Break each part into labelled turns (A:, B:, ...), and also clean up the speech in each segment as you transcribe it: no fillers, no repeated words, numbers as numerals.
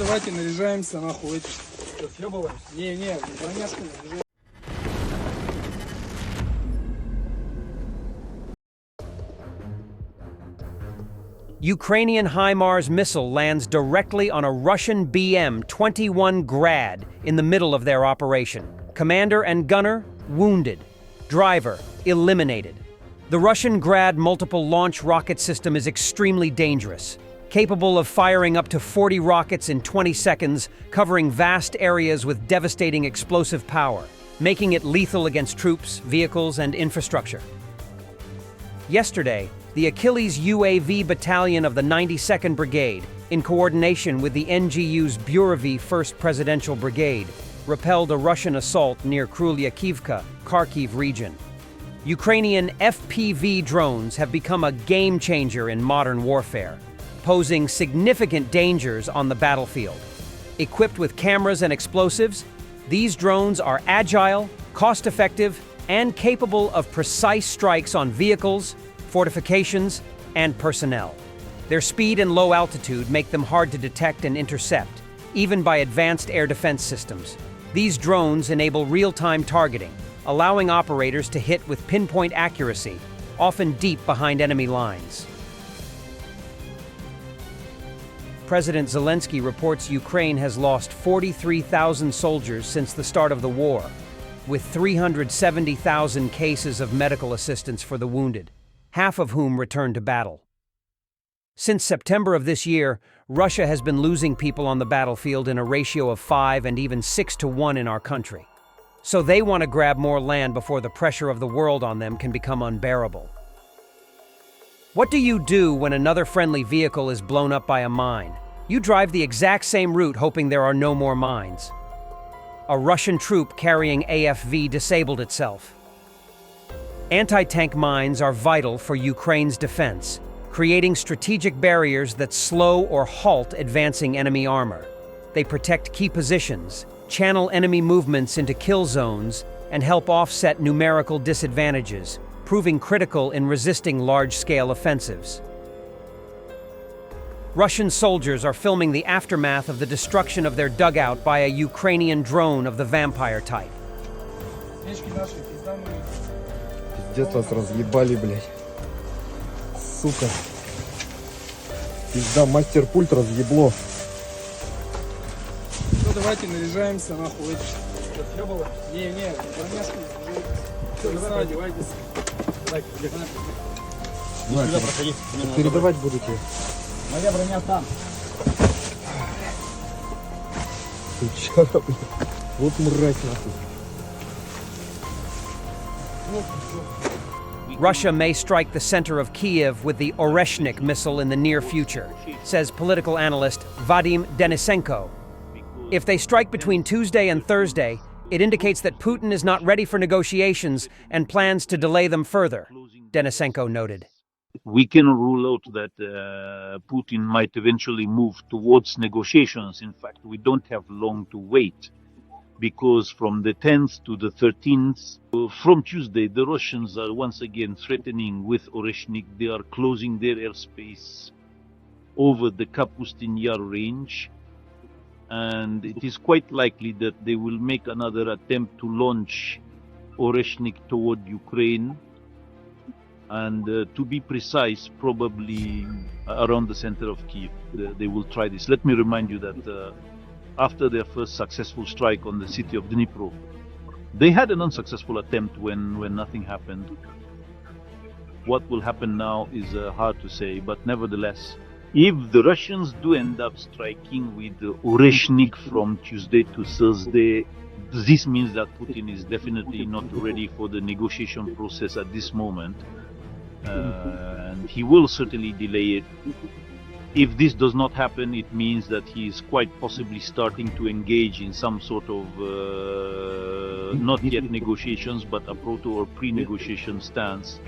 A: давайте наряжаемся, нахуй, эти. Что, съебываемся? Не, броняшку наряжаем.
B: Ukrainian Himars missile lands directly on a Russian BM-21 Grad in the middle of their operation. Commander and gunner wounded. Driver eliminated. The Russian Grad multiple launch rocket system is extremely dangerous, capable of firing up to 40 rockets in 20 seconds, covering vast areas with devastating explosive power, making it lethal against troops, vehicles, and infrastructure. Yesterday, the Achilles UAV Battalion of the 92nd Brigade, in coordination with the NGU's Burovy 1st Presidential Brigade, repelled a Russian assault near Krylyakivka, Kharkiv region. Ukrainian FPV drones have become a game changer in modern warfare, posing significant dangers on the battlefield. Equipped with cameras and explosives, these drones are agile, cost-effective, and capable of precise strikes on vehicles, fortifications, and personnel. Their speed and low altitude make them hard to detect and intercept, even by advanced air defense systems. These drones enable real-time targeting, allowing operators to hit with pinpoint accuracy, often deep behind enemy lines. President Zelensky reports Ukraine has lost 43,000 soldiers since the start of the war, with 370,000 cases of medical assistance for the wounded, half of whom returned to battle. Since September of this year, Russia has been losing people on the battlefield in a ratio of 5 and even 6 to 1 in our country. So they want to grab more land before the pressure of the world on them can become unbearable. What do you do when another friendly vehicle is blown up by a mine? You drive the exact same route hoping there are no more mines. A Russian troop carrying AFV disabled itself. Anti-tank mines are vital for Ukraine's defense, creating strategic barriers that slow or halt advancing enemy armor. They protect key positions, channel enemy movements into kill zones, and help offset numerical disadvantages, proving critical in resisting large-scale offensives. Russian soldiers are filming the aftermath of the destruction of their dugout by a Ukrainian drone of the Vampire type.
C: Пиздец, вас разъебали, блядь. Сука. Пизда, мастер-пульт разъебло.
A: Ну давайте наряжаемся, нахуй, эти. Что, съебываемся? Не, броняшку наряжаем. Одевайтесь. Давайте,
C: Передавать будете.
A: моя броня там.
C: Сучара, блядь. Вот мразь, нахуй.
B: Russia may strike the center of Kiev with the Oresnik missile in the near future, says political analyst Vadim Denisenko. If they strike between Tuesday and Thursday, it indicates that Putin is not ready for negotiations and plans to delay them further, Denisenko noted.
D: We can rule out that Putin might eventually move towards negotiations. In fact, we don't have long to wait, because from the 10th to the 13th, from Tuesday, the Russians are once again threatening with Oresnik. They are closing their airspace over the Kapustin Yar range, and it is quite likely that they will make another attempt to launch Oresnik toward Ukraine, and to be precise, probably around the center of Kiev. They will try this. Let me remind you that after their first successful strike on the city of Dnipro, they had an unsuccessful attempt when nothing happened. What will happen now is hard to say, but nevertheless, if the Russians do end up striking with Oresnik from Tuesday to Thursday, this means that Putin is definitely not ready for the negotiation process at this moment, and he will certainly delay it. If this does not happen, it means that he is quite possibly starting to engage in some sort of not yet negotiations, but a proto or pre-negotiation stance.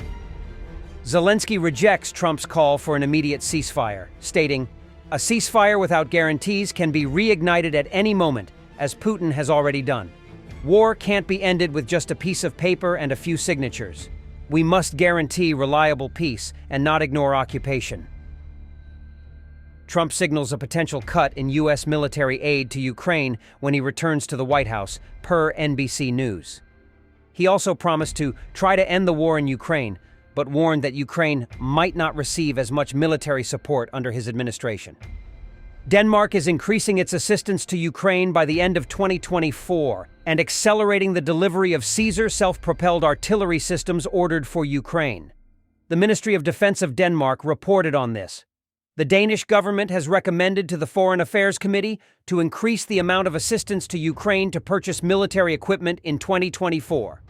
B: Zelensky rejects Trump's call for an immediate ceasefire, stating, "A ceasefire without guarantees can be reignited at any moment, as Putin has already done. War can't be ended with just a piece of paper and a few signatures. We must guarantee reliable peace and not ignore occupation." Trump signals a potential cut in U.S. military aid to Ukraine when he returns to the White House, per NBC News. He also promised to try to end the war in Ukraine, but warned that Ukraine might not receive as much military support under his administration. Denmark is increasing its assistance to Ukraine by the end of 2024 and accelerating the delivery of Caesar self-propelled artillery systems ordered for Ukraine. The Ministry of Defense of Denmark reported on this. The Danish government has recommended to the Foreign Affairs Committee to increase the amount of assistance to Ukraine to purchase military equipment in 2024.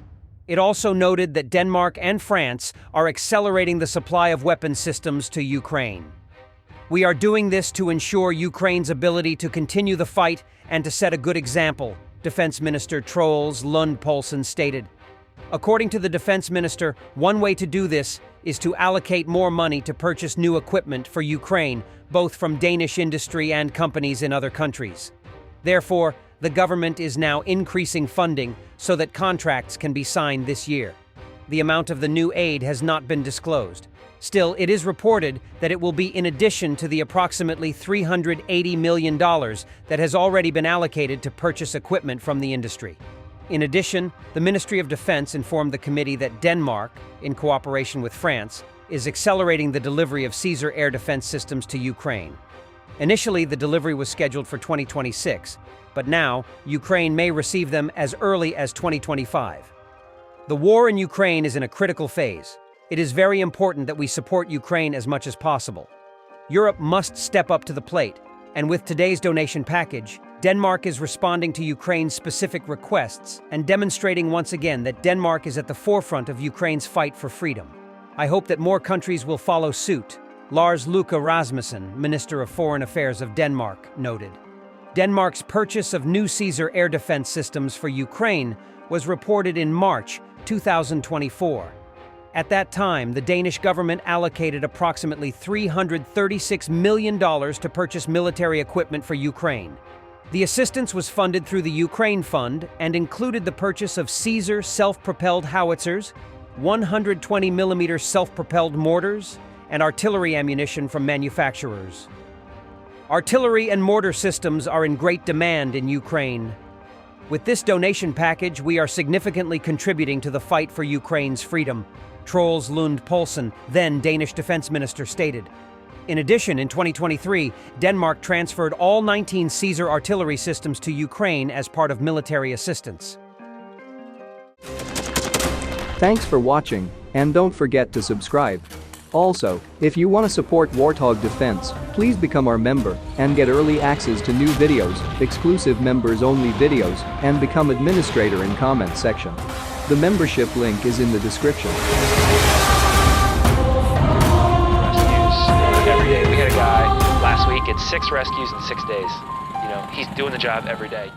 B: It also noted that Denmark and France are accelerating the supply of weapon systems to Ukraine. We are doing this to ensure Ukraine's ability to continue the fight and to set a good example, Defense Minister Troels Lund Poulsen stated. According to the Defense Minister, one way to do this is to allocate more money to purchase new equipment for Ukraine, both from Danish industry and companies in other countries. Therefore, the government is now increasing funding so that contracts can be signed this year. The amount of the new aid has not been disclosed. Still, it is reported that it will be in addition to the approximately $380 million that has already been allocated to purchase equipment from the industry. In addition, the Ministry of Defense informed the committee that Denmark, in cooperation with France, is accelerating the delivery of Caesar air defense systems to Ukraine. Initially, the delivery was scheduled for 2026, but now Ukraine may receive them as early as 2025. The war in Ukraine is in a critical phase. It is very important that we support Ukraine as much as possible. Europe must step up to the plate, and with today's donation package, Denmark is responding to Ukraine's specific requests and demonstrating once again that Denmark is at the forefront of Ukraine's fight for freedom. I hope that more countries will follow suit, Lars Løkke Rasmussen, Minister of Foreign Affairs of Denmark, noted. Denmark's purchase of new Caesar air defense systems for Ukraine was reported in March 2024. At that time, the Danish government allocated approximately $336 million to purchase military equipment for Ukraine. The assistance was funded through the Ukraine Fund and included the purchase of Caesar self-propelled howitzers, 120mm self-propelled mortars, and artillery ammunition from manufacturers. Artillery and mortar systems are in great demand in Ukraine. With this donation package, we are significantly contributing to the fight for Ukraine's freedom, Troels Lund Poulsen, then Danish Defense Minister, stated. In addition, in 2023, Denmark transferred all 19 Caesar artillery systems to Ukraine as part of military assistance.
E: Thanks for watching, and don't forget to subscribe. Also, if you want to support Warthog Defense, please become our member and get early access to new videos, exclusive members-only videos, and become administrator in comment section. The membership link is in the description.
F: Every day. We had a guy last week, it's 6 rescues in 6 days. You know, he's doing the job every day.